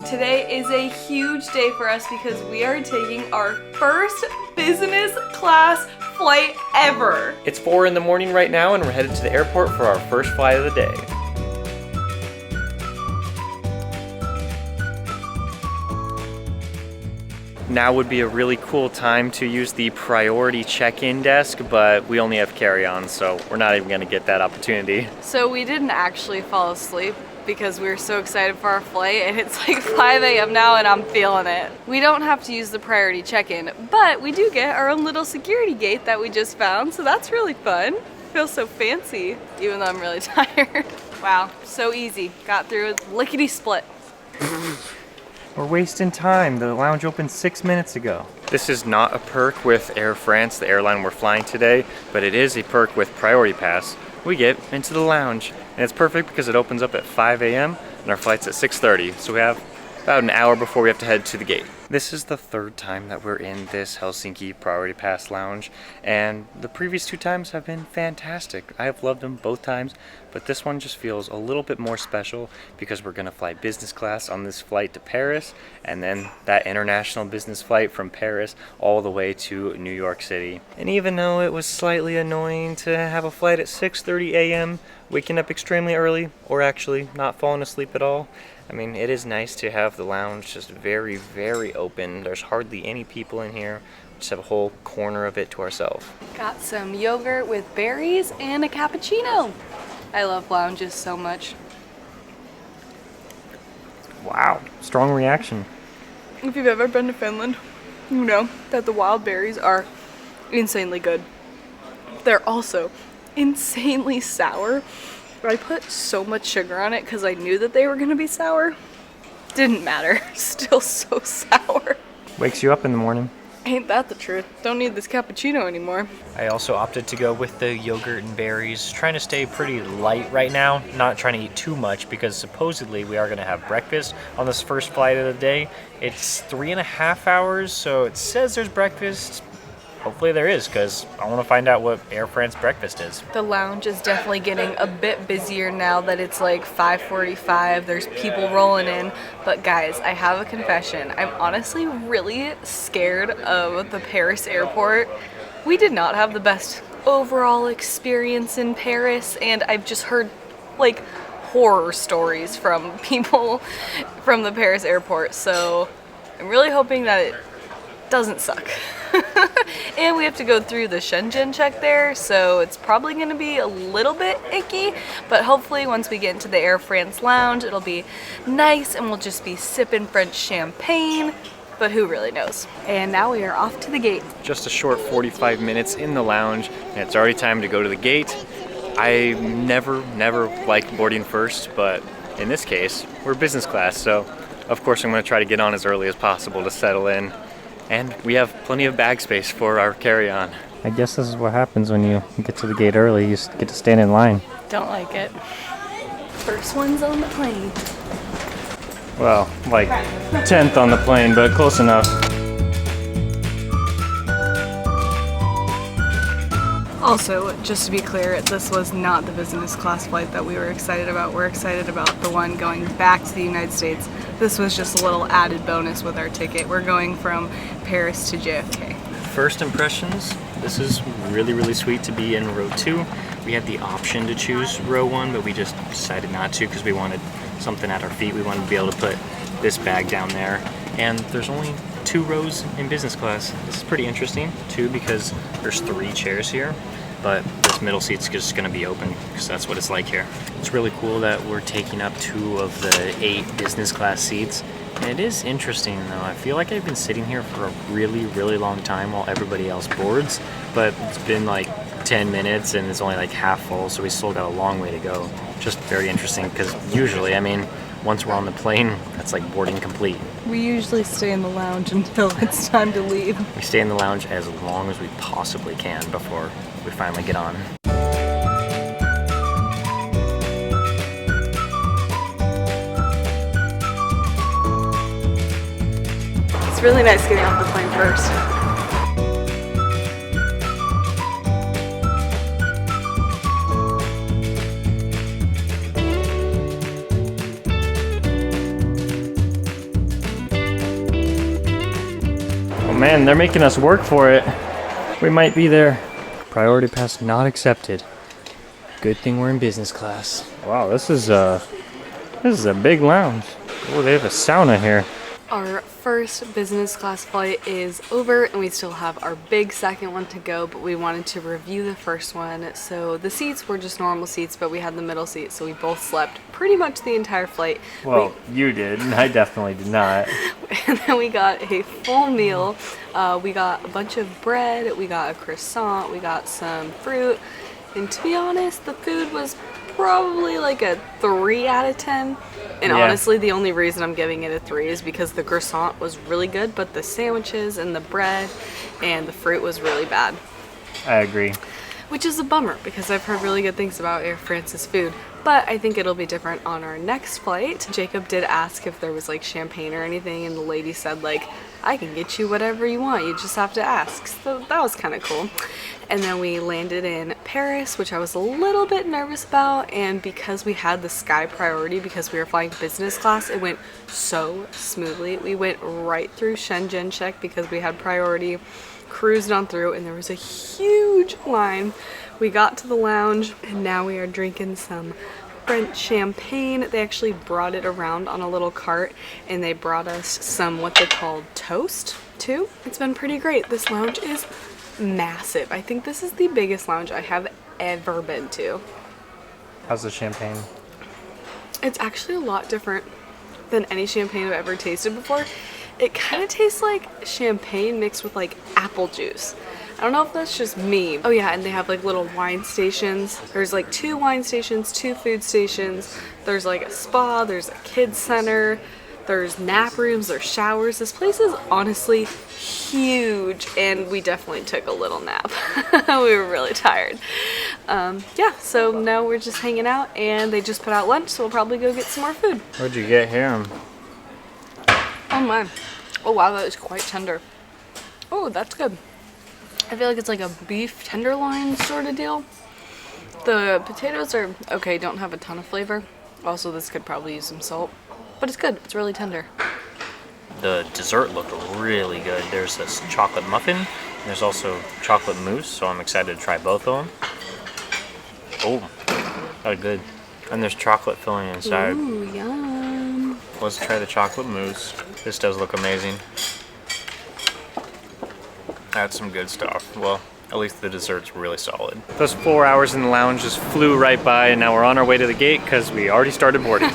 Today is a huge day for us because we are taking our first business class flight ever. It's 4 in the morning right now and we're headed to the airport for our first flight of the day. Now would be a really cool time to use the priority check-in desk, but we only have carry-on, so we're not even gonna get that opportunity. So we didn't actually fall asleep because we were so excited for our flight, and it's like 5 a.m. now and I'm feeling it. We don't have to use the priority check-in, but we do get our own little security gate that we just found, so that's really fun. Feels so fancy, even though I'm really tired. Wow, so easy. Got through it lickety-split. We're wasting time. The lounge opened 6 minutes ago. This is not a perk with Air France, the airline we're flying today, but it is a perk with Priority Pass. We get into the lounge, and it's perfect because it opens up at 5 a.m. and our flight's at 6:30, so we have about an hour before we have to head to the gate. This is the third time that we're in this Helsinki Priority Pass lounge, and the previous 2 times have been fantastic. I have loved them both times, but this one just feels a little bit more special because we're gonna fly business class on this flight to Paris, and then that international business flight from Paris all the way to New York City. And even though it was slightly annoying to have a flight at 6:30 a.m., waking up extremely early, or actually not falling asleep at all, I mean, it is nice to have the lounge just very, very open. There's hardly any people in here. We just have a whole corner of it to ourselves. Got some yogurt with berries and a cappuccino. I love lounges so much. Wow, strong reaction. If you've ever been to Finland, you know that the wild berries are insanely good. They're also insanely sour. I put so much sugar on it because I knew that they were gonna be sour. Didn't matter, still so sour. Wakes you up in the morning. Ain't that the truth? Don't need this cappuccino anymore. I also opted to go with the yogurt and berries, trying to stay pretty light right now, not trying to eat too much because supposedly we are gonna have breakfast on this first flight of the day. It's 3.5 hours, so it says there's breakfast. Hopefully there is, because I want to find out what Air France breakfast is. The lounge is definitely getting a bit busier now that it's like 5:45. There's people rolling in. But guys, I have a confession. I'm honestly really scared of the Paris airport. We did not have the best overall experience in Paris, and I've just heard like horror stories from people from the Paris airport. So I'm really hoping that it doesn't suck. And we have to go through the Shenzhen check there, so it's probably going to be a little bit icky, but hopefully once we get into the Air France lounge, it'll be nice and we'll just be sipping French champagne, but who really knows. And now we are off to the gate. Just a short 45 minutes in the lounge, and it's already time to go to the gate. I never like boarding first, but in this case, we're business class, so of course I'm going to try to get on as early as possible to settle in. And we have plenty of bag space for our carry-on. I guess this is what happens when you get to the gate early. You just get to stand in line. Don't like it. First one's on the plane. Well, like 10th on the plane, but close enough. Also, just to be clear, this was not the business class flight that we were excited about. We're excited about the one going back to the United States. This was just a little added bonus with our ticket. We're going from Paris to JFK. First impressions, this is really sweet to be in row 2. We had the option to choose row 1, but we just decided not to because we wanted something at our feet. We wanted to be able to put this bag down there. And there's only 2 rows in business class. This is pretty interesting too because there's 3 chairs here, but this middle seat's just gonna be open because that's what it's like here. It's really cool that we're taking up 2 of the 8 business class seats. And it is interesting though. I feel like I've been sitting here for a really long time while everybody else boards, but it's been like 10 minutes and it's only like half full, so we still got a long way to go. Just very interesting because usually, I mean, once we're on the plane, that's like boarding complete. We usually stay in the lounge until it's time to leave. We stay in the lounge as long as we possibly can before we finally get on. It's really nice getting off the plane first. Man, they're making us work for it. We might be there. Priority pass not accepted. Good thing we're in business class. Wow, this is a big lounge. Oh, they have a sauna here. Our first business class flight is over and we still have our big second one to go, but we wanted to review the first one. So the seats were just normal seats, but we had the middle seat, so we both slept pretty much the entire flight. Well, you did. I definitely did not. And then we got a full meal. We got a bunch of bread, we got a croissant, we got some fruit, and to be honest, the food was probably like a 3 out of 10. And Yeah. honestly, the only reason I'm giving it a 3 is because the croissant was really good, but the sandwiches and the bread and the fruit was really bad. I agree. Which is a bummer because I've heard really good things about Air France's food. But I think it'll be different on our next flight. Jacob did ask if there was like champagne or anything, and the lady said like, I can get you whatever you want, you just have to ask. So that was kind of cool. And then we landed in Paris, which I was a little bit nervous about, and because we had the sky priority because we were flying business class, it went so smoothly. We went right through Shenzhen check because we had priority, cruised on through, and there was a huge line. We got to the lounge and now we are drinking some French champagne. They actually brought it around on a little cart and they brought us some what they call toast too. It's been pretty great. This lounge is massive. I think this is the biggest lounge I have ever been to. How's the champagne? It's actually a lot different than any champagne I've ever tasted before. It kind of tastes like champagne mixed with like apple juice. I don't know if that's just me. Oh yeah, and they have like little wine stations. There's like 2 wine stations, 2 food stations. There's like a spa, there's a kids center, there's nap rooms, there's showers. This place is honestly huge and we definitely took a little nap. We were really tired. Yeah, so now we're just hanging out and they just put out lunch, so we'll probably go get some more food. What'd you get here? Oh my. Oh wow, that is quite tender. Oh, that's good. I feel like it's like a beef tenderloin sort of deal. The potatoes are okay, don't have a ton of flavor. Also, this could probably use some salt, but it's good. It's really tender. The dessert looked really good. There's this chocolate muffin, and there's also chocolate mousse, so I'm excited to try both of them. Oh, that was good. And there's chocolate filling inside. Ooh, yum. Let's try the chocolate mousse. This does look amazing. That's some good stuff. Well, at least the dessert's really solid. Those 4 hours in the lounge just flew right by, and now we're on our way to the gate because we already started boarding.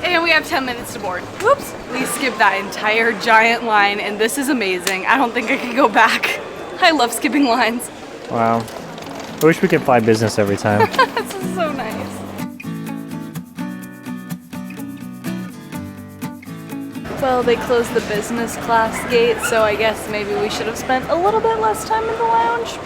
And we have 10 minutes to board. Whoops. We skipped that entire giant line, and this is amazing. I don't think I could go back. I love skipping lines. Wow. I wish we could fly business every time. This is so nice. Well, they closed the business class gate, so I guess maybe we should have spent a little bit less time in the lounge.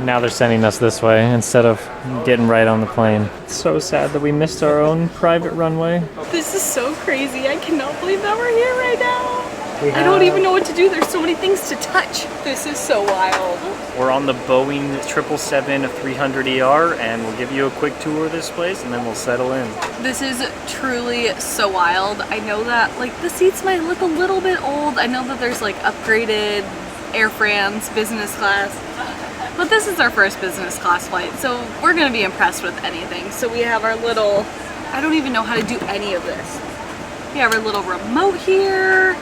Now they're sending us this way instead of getting right on the plane. It's so sad that we missed our own private runway. This is so crazy. I cannot believe that we're here right now. I don't even know what to do. There's so many things to touch. This is so wild. We're on the Boeing 777-300ER, and we'll give you a quick tour of this place, and then we'll settle in. This is truly so wild. I know that like the seats might look a little bit old. I know that there's like upgraded Air France business class, but this is our first business class flight, so we're gonna be impressed with anything. So we have our little, I don't even know how to do any of this. We have our little remote here.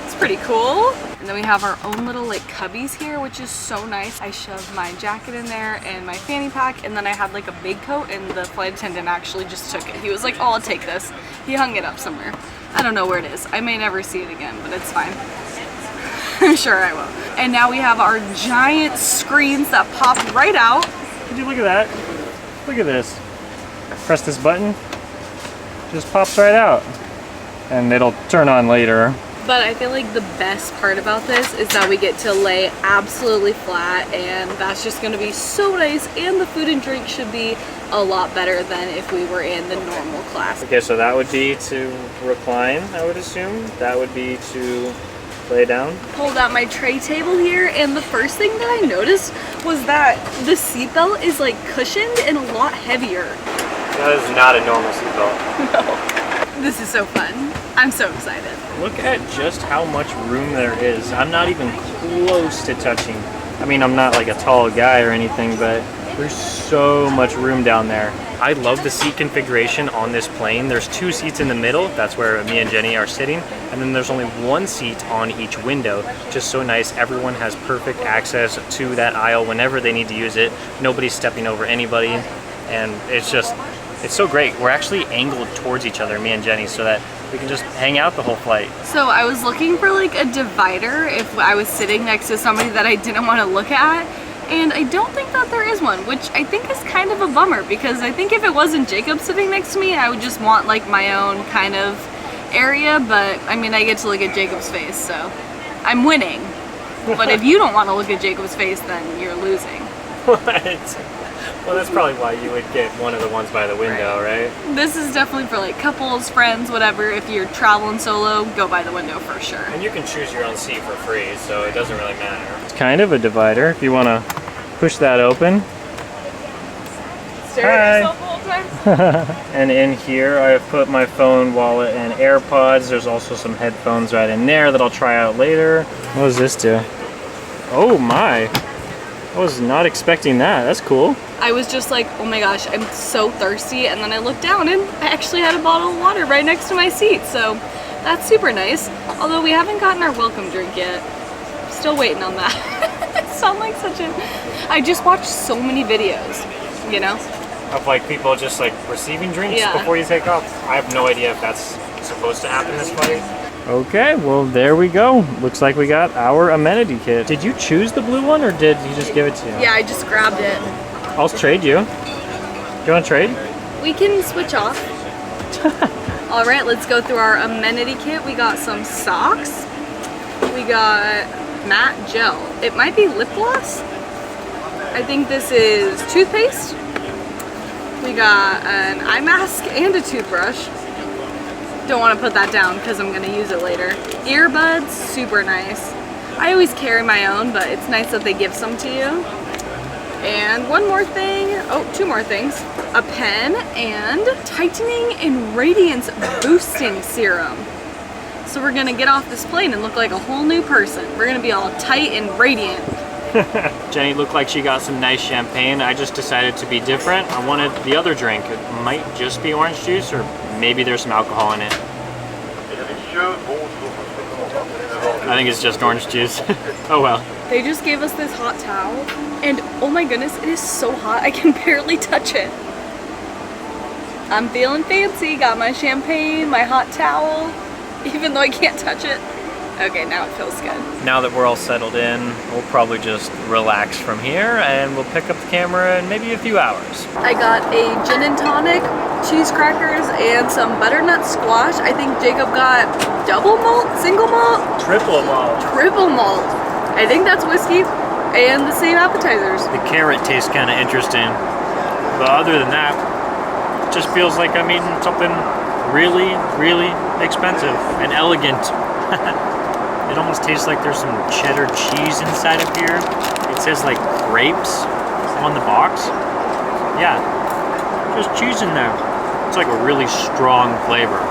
It's pretty cool. And then we have our own little like cubbies here, which is so nice. I shoved my jacket in there and my fanny pack, and then I had like a big coat, and the flight attendant actually just took it. He was like, oh, I'll take this. He hung it up somewhere. I don't know where it is. I may never see it again, but it's fine. I'm sure I will. And now we have our giant screens that pop right out. Would you look at that? Look at this. Press this button, just pops right out. And it'll turn on later. But I feel like the best part about this is that we get to lay absolutely flat, and that's just gonna be so nice, and the food and drink should be a lot better than if we were in the normal class. Okay, so that would be to recline, I would assume. That would be to lay down. Pulled out my tray table here, and the first thing that I noticed was that the seatbelt is like cushioned and a lot heavier. That is not a normal seatbelt. No. This is so fun. I'm so excited. Look at just how much room there is. I'm not even close to touching. I mean, I'm not like a tall guy or anything, but there's so much room down there. I love the seat configuration on this plane. There's 2 seats in the middle. That's where me and Jenny are sitting. And then there's only 1 seat on each window. Just so nice. Everyone has perfect access to that aisle whenever they need to use it. Nobody's stepping over anybody. And it's so great. We're actually angled towards each other, me and Jenny, so that we can just hang out the whole flight. So I was looking for like a divider if I was sitting next to somebody that I didn't want to look at. And I don't think that there is one, which I think is kind of a bummer, because I think if it wasn't Jacob sitting next to me, I would just want like my own kind of area. But I mean, I get to look at Jacob's face, so I'm winning. But if you don't want to look at Jacob's face, then you're losing. What? Well, that's probably why you would get one of the ones by the window, right? This is definitely for like couples, friends, whatever. If you're traveling solo, go by the window for sure. And you can choose your own seat for free, so it doesn't really matter. It's kind of a divider if you want to push that open. Stare at yourself the whole time. And in here I have put my phone, wallet, and AirPods. There's also some headphones right in there that I'll try out later. What does this do? Oh my! I was not expecting that. That's cool. I was just like, oh my gosh, I'm so thirsty. And then I looked down and I actually had a bottle of water right next to my seat. So that's super nice. Although we haven't gotten our welcome drink yet. Still waiting on that. It sounds like such a... I just watched so many videos, you know? Of like people just like receiving drinks before you take off. I have no idea if that's supposed to happen this flight. Okay, well there we go. Looks like we got our amenity kit. Did you choose the blue one or did you just give it to you? Yeah, I just grabbed it. I'll trade you. You want to trade? We can switch off. All right, let's go through our amenity kit. We got some socks. We got matte gel. It might be lip gloss. I think this is toothpaste. We got an eye mask and a toothbrush. Don't want to put that down because I'm going to use it later. Earbuds, super nice. I always carry my own, but it's nice that they give some to you. And one more thing, oh, 2 more things. A pen and tightening and radiance boosting serum. So we're gonna get off this plane and look like a whole new person. We're gonna be all tight and radiant. Jenny looked like she got some nice champagne. I just decided to be different. I wanted the other drink. It might just be orange juice or maybe there's some alcohol in it. I think it's just orange juice. Oh well. They just gave us this hot towel and oh my goodness, it is so hot I can barely touch it. I'm feeling fancy, got my champagne, my hot towel, even though I can't touch it. Okay, now it feels good. Now that we're all settled in, we'll probably just relax from here and we'll pick up the camera in maybe a few hours. I got a gin and tonic, cheese crackers, and some butternut squash. I think Jacob got double malt, single malt? Triple malt. Triple malt. I think that's whiskey and the same appetizers. The carrot tastes kind of interesting, but other than that, it just feels like I'm eating something really, really expensive and elegant. It almost tastes like there's some cheddar cheese inside of here. It says like grapes on the box. Yeah, just cheese in there. It's like a really strong flavor.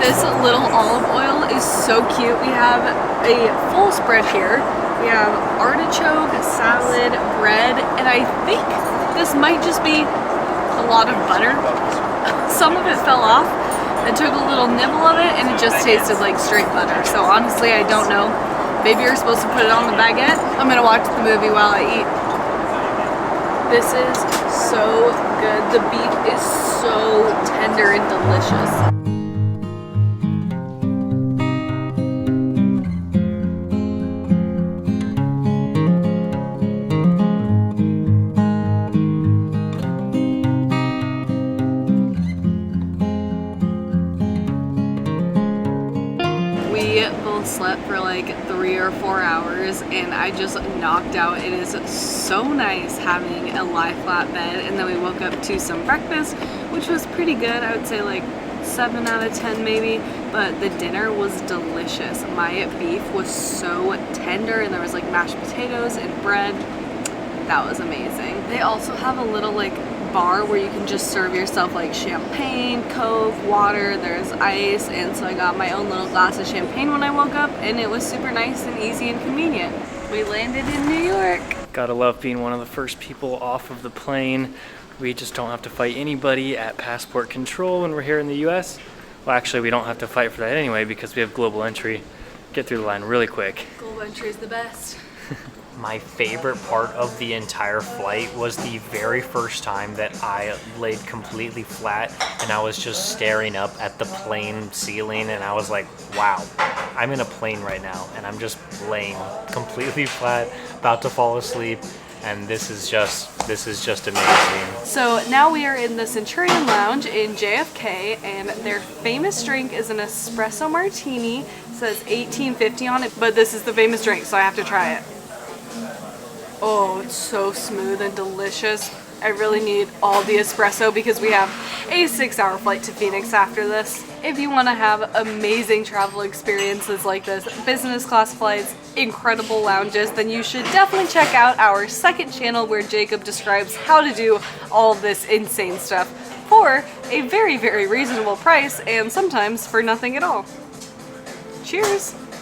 This little olive oil is so cute. We have a full spread here. We have artichoke, salad, bread, and I think this might just be a lot of butter. Some of it fell off. I took a little nibble of it and it just tasted like straight butter. So honestly, I don't know. Maybe you're supposed to put it on the baguette. I'm gonna watch the movie while I eat. This is so good. The beef is so tender and delicious. slept for like 3 or 4 hours and I just knocked out. It is so nice having a lie flat bed. And then we woke up to some breakfast, which was pretty good. I would say like 7 out of 10 maybe, but the dinner was delicious. My beef was so tender and there was like mashed potatoes and bread. That was amazing. They also have a little like bar where you can just serve yourself like champagne, Coke, water, there's ice, and so I got my own little glass of champagne when I woke up and it was super nice and easy and convenient. We landed in New York. Gotta love being one of the first people off of the plane. We just don't have to fight anybody at passport control when we're here in the US. Well, actually, we don't have to fight for that anyway because we have global entry. Get through the line really quick. Global entry is the best. My favorite part of the entire flight was the very first time that I laid completely flat and I was just staring up at the plane ceiling and I was like, wow, I'm in a plane right now and I'm just laying completely flat, about to fall asleep, and this is just amazing. So now we are in the Centurion Lounge in JFK and their famous drink is an espresso martini. It says $18.50 on it, but this is the famous drink, so I have to try it. Oh, it's so smooth and delicious. I really need all the espresso because we have a 6-hour flight to Phoenix after this. If you want to have amazing travel experiences like this, business class flights, incredible lounges, then you should definitely check out our second channel where Jacob describes how to do all of this insane stuff for a very, very reasonable price and sometimes for nothing at all. Cheers!